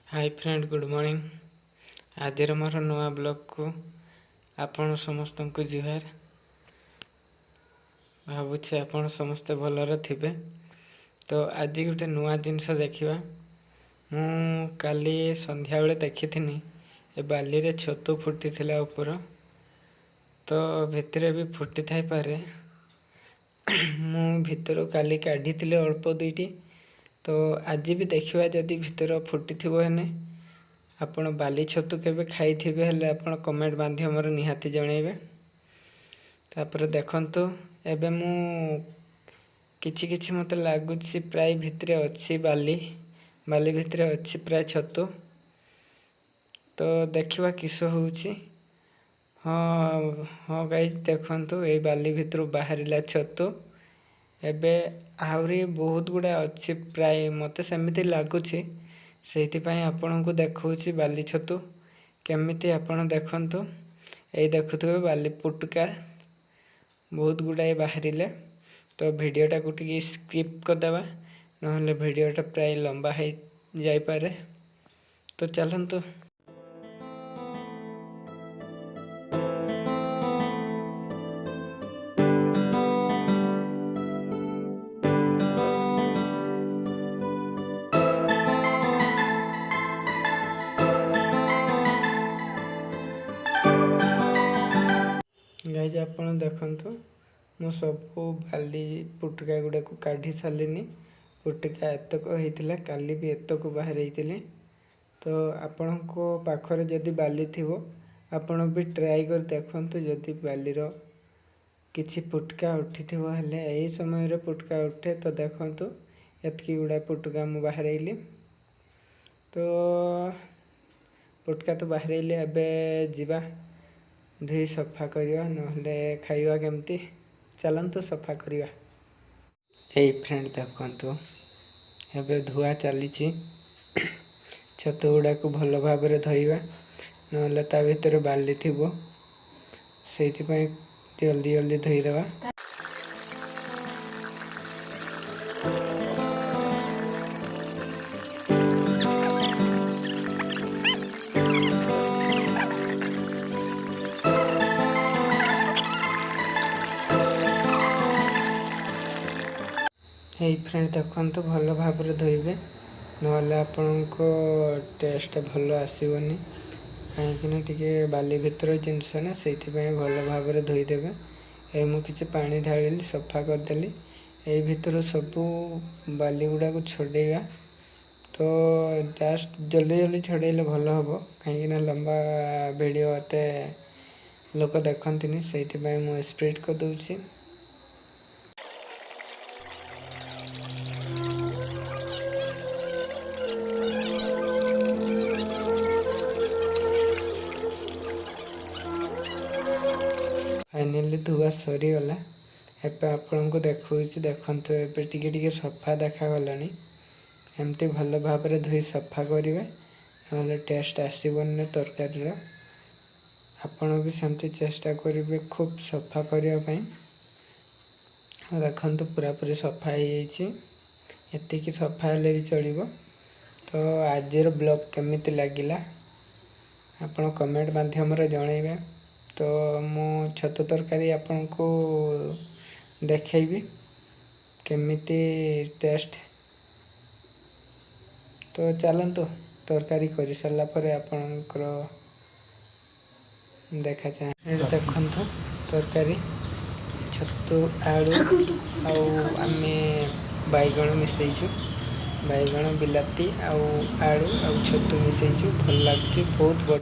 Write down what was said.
Hi friend, good morning. आज मोर नुआ blog को आपण समस्त को जुहार। भावुचे आपण समस्ते भलरे थिबे। तो आज गोटे नुआ जिनस देखिबा। मु काली संध्या बेले देखिथिनी ए बाली रे छतु फुटी थिला ऊपर। तो भितरे भी फुटी थाई पारे। मु भितर काली काढ़ी थिले अल्प दुईटी। तो आज भी देखिबा जदि भितर फुटी थिबो हेने आपण बाली छतु केबे खाई थिबे हेले आपण कमेंट माध्यम रे निहाती जणैबे। तापर देखंतु एबे मु किछि किछि मते लागुछि प्राय भितरे अछि बाली भितरे अछि प्राय छतु। तो देखिबा किस होउछि। हाँ गाइस, देखंतु ए बाली भितरु बाहरिला छतु। एबे आहुरी बहुत गुड़ा अच्छी प्राय मते सेमिति लागुछि। सेहिति पई आपनको देखौछि बाली छतु केमिति आपण देखंतु। ए देखुथबे बाली पुटका बहुत गुड़ाए बाहरिले। तो वीडियोटा को टिके स्किप कर देबा, नहले वीडियोटा प्राय लंबा है जाई पारे। तो चलंतु। गाइज आपण देखंतु, मु सब बाली पुटका गुड़ा को काढ़ी सारिनी। पुटका एतक होइतिला, काली भी एतक बाहर होइतिले। तो आपण को पाखरे जदि बाली थिबो आपण भी ट्राई कर देखंतु। जदि बाली रो किछि पुटका उठी थिबो हेले एही समय रे पुटका उठे तो देखंतु एतकी गुड़ा पुटका मु बाहर आइली। तो पुटका तो बाहर आइले, एबे जिबा धुई सफा करिया, नहले खाइबा केमती। चलंतु सफा करिया। ए फ्रेंड देखंतु, एबे धुआ चलीछि। छतु गुड़ा को भल भाव रे धोइबा, नहले ता भीतर बाली थिबो। सेहिति पई जल्दी जल्दी धोई देबा। हे फ्रेंड देखंतु, भल भाव रे धोइबे, नहले आपनको टेस्ट भल आसीबनी। कहीं टिके बाली भितर जिनस ना, सेहिति पई भल भाव रे धोई देबे। ए मु किछि पानी ढालिली, सफा कर देली। ए भितर सबु बाली गुड़ा को छोड़ेगा। तो जस्ट जल्दी जल्दी छोड़ेले भल हबो, कहीं लंबा वीडियो एते लोक देखंतिनी। सेहिति पई मु स्पीड कर दउछि। फाइनली धुआ सरीगला। एबे आपको देखौछि, देखंतु एबे टिके टिके सफा देखा गलानी। एमती भल भाव रे धुई सफा करिवे, नहले टेस्ट आसीबनी तरकारी रो। आपण भी सेमती चेष्टा करिवे खूब सफा करिया पई। देखंतु पूरा पूरी सफा हो जाइछि। एतिकी सफा हेले भी चलिबो। तो आजिर ब्लॉग केमिति लागिला आपण कमेंट माध्यम रे जणैबे। तो मु छतु तरकारी आपण को देखैबी केमिति टेस्ट। तो चलंतु तरकारी करि सारला परे आपणकर देखा चाहे। देखंतु तरकारी छतु आलू आउ आमे बैगण मिसैछु। बैगण बिलाती आउ आलू आउ छतु मिसैछु। भल लागछि, बहुत बढ़िया।